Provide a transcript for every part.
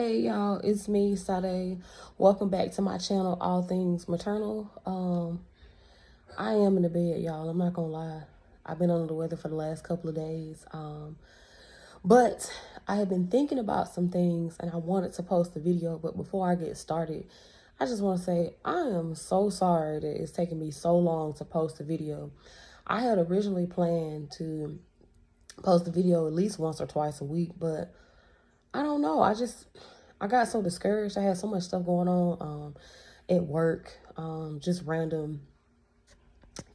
Hey y'all, it's me, Sade. Welcome back to my channel, All Things Maternal. I am in the bed, y'all. I'm not gonna lie. I've been under the weather for the last couple of days. But I have been thinking about some things and I wanted to post a video, but before I get started, I just want to say I am so sorry that it's taking me so long to post a video. I had originally planned to post a video at least once or twice a week, but I don't know. I got so discouraged. I had so much stuff going on at work, just random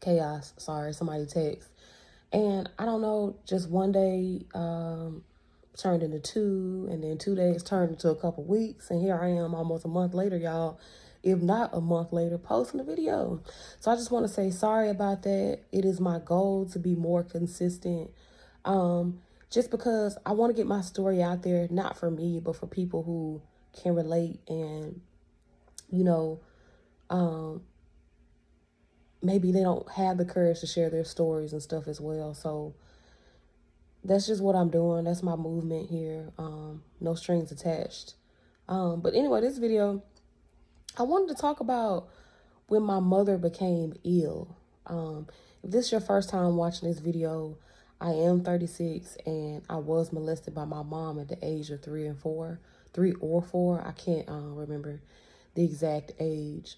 chaos. Sorry, somebody text. And I don't know, just one day turned into two, and then 2 days turned into a couple weeks. And here I am almost a month later, y'all, if not a month later, posting a video. So I just want to say sorry about that. It is my goal to be more consistent. Just because I want to get my story out there, not for me, but for people who can relate and, you know, maybe they don't have the courage to share their stories and stuff as well. So that's just what I'm doing. That's my movement here. No strings attached. But anyway, this video, I wanted to talk about when my mother became ill. If this is your first time watching this video, I am 36 and I was molested by my mom at the age of 3 or 4. I can't remember the exact age.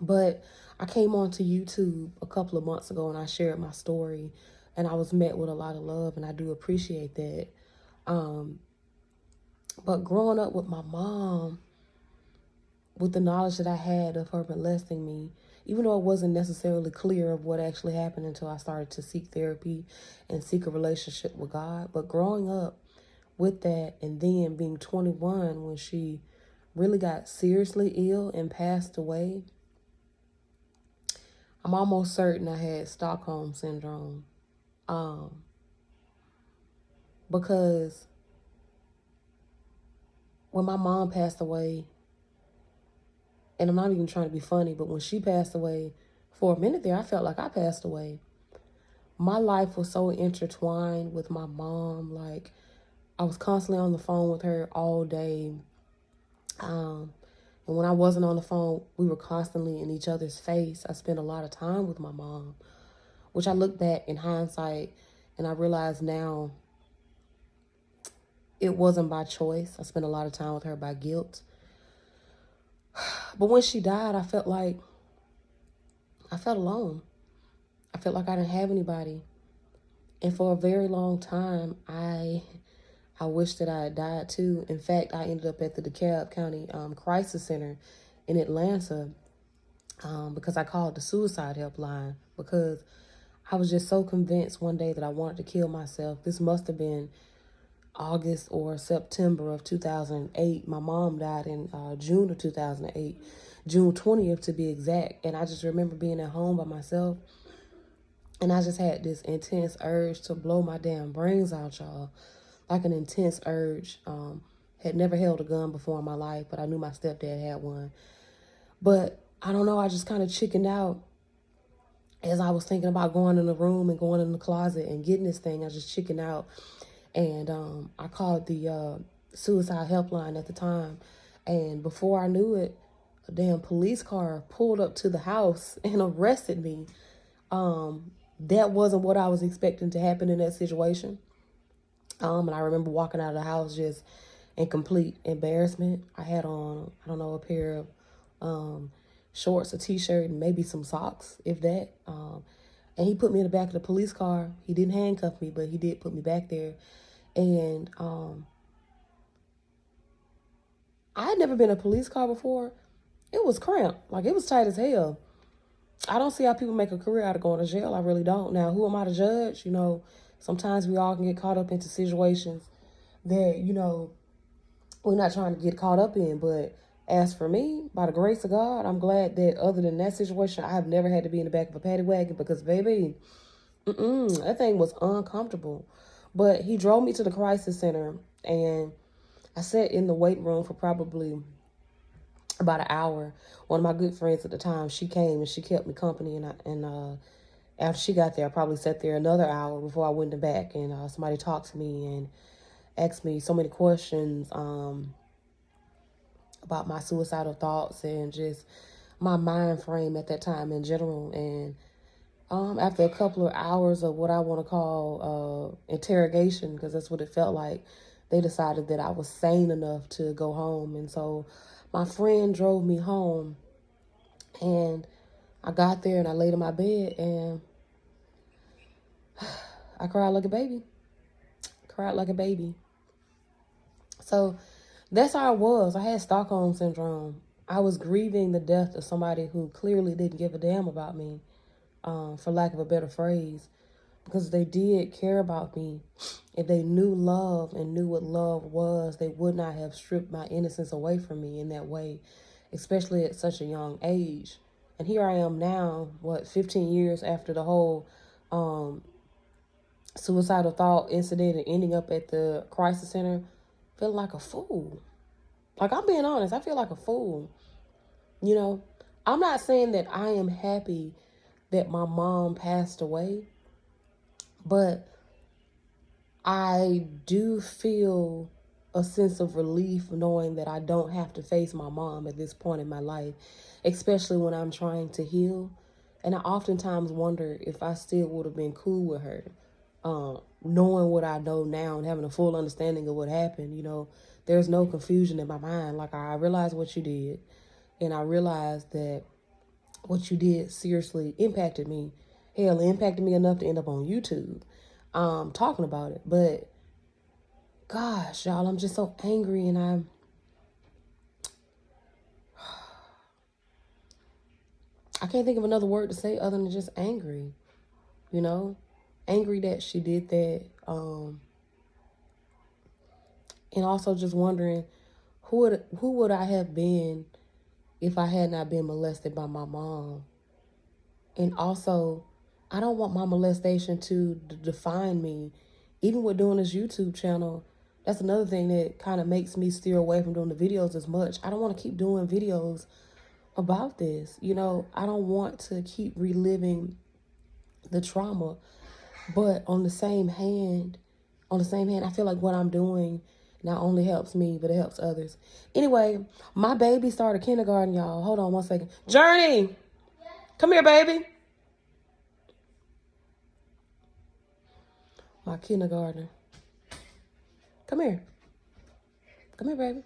But I came onto YouTube a couple of months ago and I shared my story and I was met with a lot of love and I do appreciate that. But growing up with my mom, with the knowledge that I had of her molesting me, even though it wasn't necessarily clear of what actually happened until I started to seek therapy and seek a relationship with God. But growing up with that and then being 21 when she really got seriously ill and passed away, I'm almost certain I had Stockholm Syndrome. Because when my mom passed away, and I'm not even trying to be funny, but when she passed away, for a minute there, I felt like I passed away. My life was so intertwined with my mom. Like, I was constantly on the phone with her all day. And when I wasn't on the phone, we were constantly in each other's face. I spent a lot of time with my mom, which I look back in hindsight and I realize now it wasn't by choice. I spent a lot of time with her by guilt. But when she died, I felt alone. I felt like I didn't have anybody. And for a very long time, I wished that I had died too. In fact, I ended up at the DeKalb County Crisis Center in Atlanta because I called the suicide helpline because I was just so convinced one day that I wanted to kill myself. This must have been August or September of 2008. My mom died in June of 2008, June 20th to be exact. And I just remember being at home by myself. And I just had this intense urge to blow my damn brains out, y'all. Like an intense urge. Had never held a gun before in my life, but I knew my stepdad had one. But I don't know, I just kind of chickened out as I was thinking about going in the room and going in the closet and getting this thing. I just chickened out. And I called the suicide helpline at the time. And before I knew it, a damn police car pulled up to the house and arrested me. That wasn't what I was expecting to happen in that situation. And I remember walking out of the house just in complete embarrassment. I had on, I don't know, a pair of shorts, a t-shirt, and maybe some socks, if that. And he put me in the back of the police car. He didn't handcuff me, but he did put me back there. And I had never been in a police car before. It was cramped. Like, it was tight as hell. I don't see how people make a career out of going to jail. I really don't. Now, who am I to judge? You know, sometimes we all can get caught up into situations that, you know, we're not trying to get caught up in. But as for me, by the grace of God, I'm glad that other than that situation, I have never had to be in the back of a paddy wagon because, baby, that thing was uncomfortable. But he drove me to the crisis center, and I sat in the waiting room for probably about an hour. One of my good friends at the time, she came and she kept me company, and after she got there, I probably sat there another hour before I went to back, and somebody talked to me, asked me so many questions about my suicidal thoughts and just my mind frame at that time in general. And after a couple of hours of what I want to call interrogation, because that's what it felt like, they decided that I was sane enough to go home. And so my friend drove me home, and I got there and I laid in my bed and I cried like a baby. Cried like a baby. So that's how I was. I had Stockholm Syndrome. I was grieving the death of somebody who clearly didn't give a damn about me, for lack of a better phrase. Because if they did care about me, if they knew love and knew what love was, they would not have stripped my innocence away from me in that way, especially at such a young age. And here I am now, 15 years after the whole suicidal thought incident and ending up at the crisis center, feeling like a fool. Like, I'm being honest, I feel like a fool. You know, I'm not saying that I am happy that my mom passed away, but I do feel a sense of relief knowing that I don't have to face my mom at this point in my life, especially when I'm trying to heal. And I oftentimes wonder if I still would have been cool with her, knowing what I know now and having a full understanding of what happened. You know, there's no confusion in my mind. Like, I realize what you did, and I realized that what you did seriously impacted me. Hell, it impacted me enough to end up on YouTube talking about it. But gosh, y'all, I'm just so angry, and I can't think of another word to say other than just angry. You know, angry that she did that, and also just wondering who would I have been if I had not been molested by my mom. And also, I don't want my molestation to define me. Even with doing this YouTube channel, that's another thing that kind of makes me steer away from doing the videos as much. I don't want to keep doing videos about this. You know, I don't want to keep reliving the trauma. But on the same hand, I feel like what I'm doing not only helps me, but it helps others. Anyway, my baby started kindergarten, y'all. Hold on one second. Journey, come here, baby. My kindergartner. Come here. Come here, baby.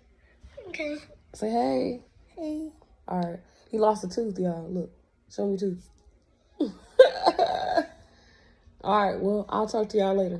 Okay. Say hey. Hey. All right. He lost a tooth, y'all. Look. Show me tooth. All right. Well, I'll talk to y'all later.